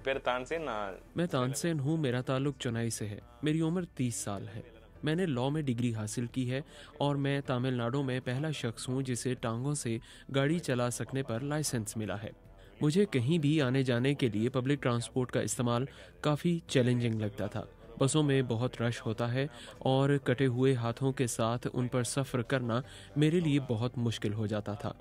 பேர் தான்சேன். मैं तानसेन हूँ, मेरा ताल्लुक चेन्नई से है। मेरी उम्र 30 साल है। मैंने लॉ में डिग्री हासिल की है और मैं तमिलनाडु में पहला शख्स हूँ जिसे टांगों से गाड़ी चला सकने पर लाइसेंस मिला है। मुझे कहीं भी आने जाने के लिए पब्लिक ट्रांसपोर्ट का इस्तेमाल काफ़ी चैलेंजिंग लगता था। बसों में बहुत रश होता है और कटे हुए हाथों के साथ उन पर सफ़र करना मेरे लिए बहुत मुश्किल हो जाता था।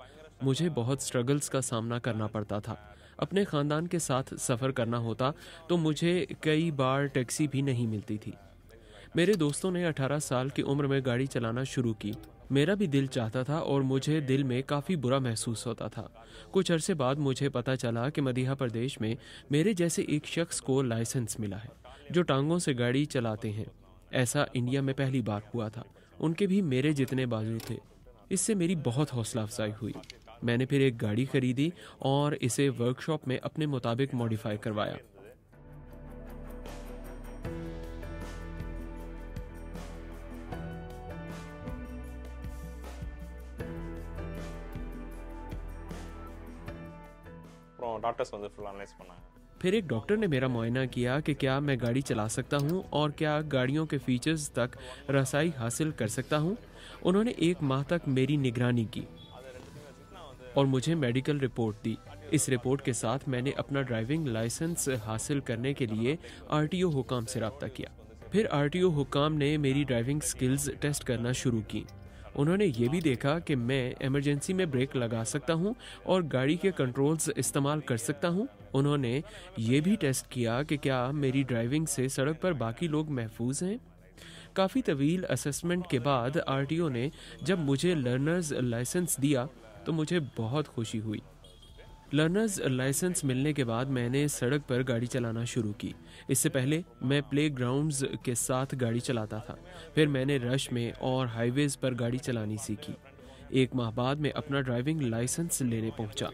मुझे बहुत स्ट्रगल्स का सामना करना पड़ता था। अपने ख़ानदान के साथ सफ़र करना होता तो मुझे कई बार टैक्सी भी नहीं मिलती थी। मेरे दोस्तों ने 18 साल की उम्र में गाड़ी चलाना शुरू की। मेरा भी दिल चाहता था और मुझे दिल में काफ़ी बुरा महसूस होता था। कुछ अरसे बाद मुझे पता चला कि मध्य प्रदेश में मेरे जैसे एक शख्स को लाइसेंस मिला है जो टांगों से गाड़ी चलाते हैं। ऐसा इंडिया में पहली बार हुआ था। उनके भी मेरे जितने बाजू थे। इससे मेरी बहुत हौसला अफजाई हुई। मैंने फिर एक गाड़ी खरीदी और इसे वर्कशॉप में अपने मुताबिक मॉडिफाई करवाया। அப்புறம் டாக்டர்ஸ் வந்து ஃபுல் அனலைஸ் பண்ணாங்க. फिर एक डॉक्टर ने मेरा मुआयना किया कि क्या मैं गाड़ी चला सकता हूं और क्या गाड़ियों के फीचर्स तक रसाई हासिल कर सकता हूं। उन्होंने 1 माह तक मेरी निगरानी की और मुझे मेडिकल रिपोर्ट दी। इस रिपोर्ट के साथ मैंने अपना ड्राइविंग लाइसेंस हासिल करने के लिए आरटीओ हुकाम से रब्ता किया। फिर आरटीओ हुकाम ने मेरी ड्राइविंग स्किल्स टेस्ट करना शुरू की। उन्होंने ये भी देखा कि मैं इमरजेंसी में ब्रेक लगा सकता हूँ और गाड़ी के कंट्रोल्स इस्तेमाल कर सकता हूँ। उन्होंने ये भी टेस्ट किया कि क्या मेरी ड्राइविंग से सड़क पर बाकी लोग महफूज हैं। काफ़ी तवील असेसमेंट के बाद आरटीओ ने जब मुझे लर्नर्स लाइसेंस दिया तो मुझे बहुत खुशी हुई। लर्नर्स लाइसेंस मिलने के बाद मैंने सड़क पर गाड़ी चलाना शुरू की। इससे पहले मैं प्लेग्राउंड्स के साथ गाड़ी चलाता था। फिर मैंने रश में और हाईवेज पर गाड़ी चलानी सीखी। 1 माह बाद मैं अपना ड्राइविंग लाइसेंस लेने पहुंचा।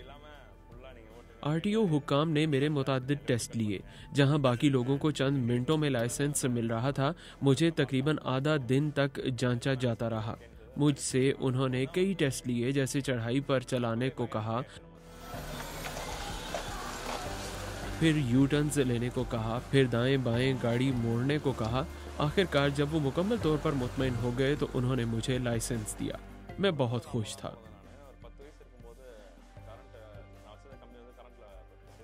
आरटीओ हुक्काम ने मेरे मुतादिद टेस्ट लिए। जहां बाकी लोगों को चंद मिनटों में लाइसेंस मिल रहा था, मुझे तकरीबन आधा दिन तक जांचा जाता रहा। मुझसे उन्होंने कई टेस्ट लिए, जैसे चढ़ाई पर चलाने को कहा, फिर यू टर्न्स लेने को कहा, फिर दाएं बाएं गाड़ी मोड़ने को कहा। आखिरकार जब वो मुकम्मल तौर पर मुतमईन हो गए तो उन्होंने मुझे लाइसेंस दिया। मैं बहुत खुश था।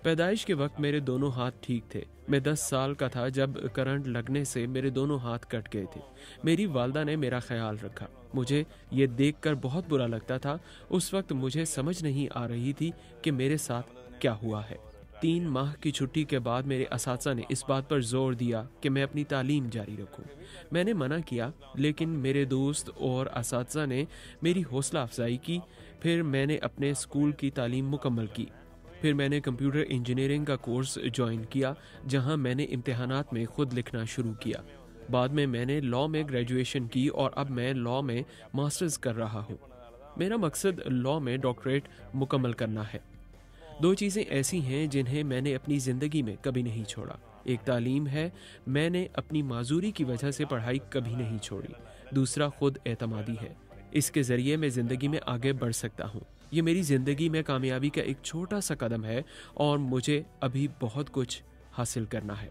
पैदाइश के वक्त मेरे दोनों हाथ ठीक थे। मैं 10 साल का था जब करंट लगने से मेरे दोनों हाथ कट गए थे। मेरी वालदा ने मेरा ख्याल रखा। मुझे ये देखकर बहुत बुरा लगता था। उस वक्त मुझे समझ नहीं आ रही थी कि मेरे साथ क्या हुआ है। 3 माह की छुट्टी के बाद मेरे असातिज़ा ने इस बात पर जोर दिया कि मैं अपनी तालीम जारी रखूं। मैंने मना किया, लेकिन मेरे दोस्त और असातिज़ा ने मेरी हौसला अफजाई की। फिर मैंने अपने स्कूल की तालीम मुकम्मल की। फिर मैंने कंप्यूटर इंजीनियरिंग का कोर्स ज्वाइन किया, जहां मैंने इम्तिहानात में खुद लिखना शुरू किया। बाद में मैंने लॉ में ग्रेजुएशन की और अब मैं लॉ में मास्टर्स कर रहा हूँ। मेरा मकसद लॉ में डॉक्टरेट मुकम्मल करना है। 2 चीज़ें ऐसी हैं जिन्हें मैंने अपनी ज़िंदगी में कभी नहीं छोड़ा। एक तालीम है, मैंने अपनी माजूरी की वजह से पढ़ाई कभी नहीं छोड़ी। दूसरा खुद एतमादी है। इसके ज़रिए मैं ज़िंदगी में आगे बढ़ सकता हूँ। ये मेरी ज़िंदगी में कामयाबी का एक छोटा सा कदम है और मुझे अभी बहुत कुछ हासिल करना है।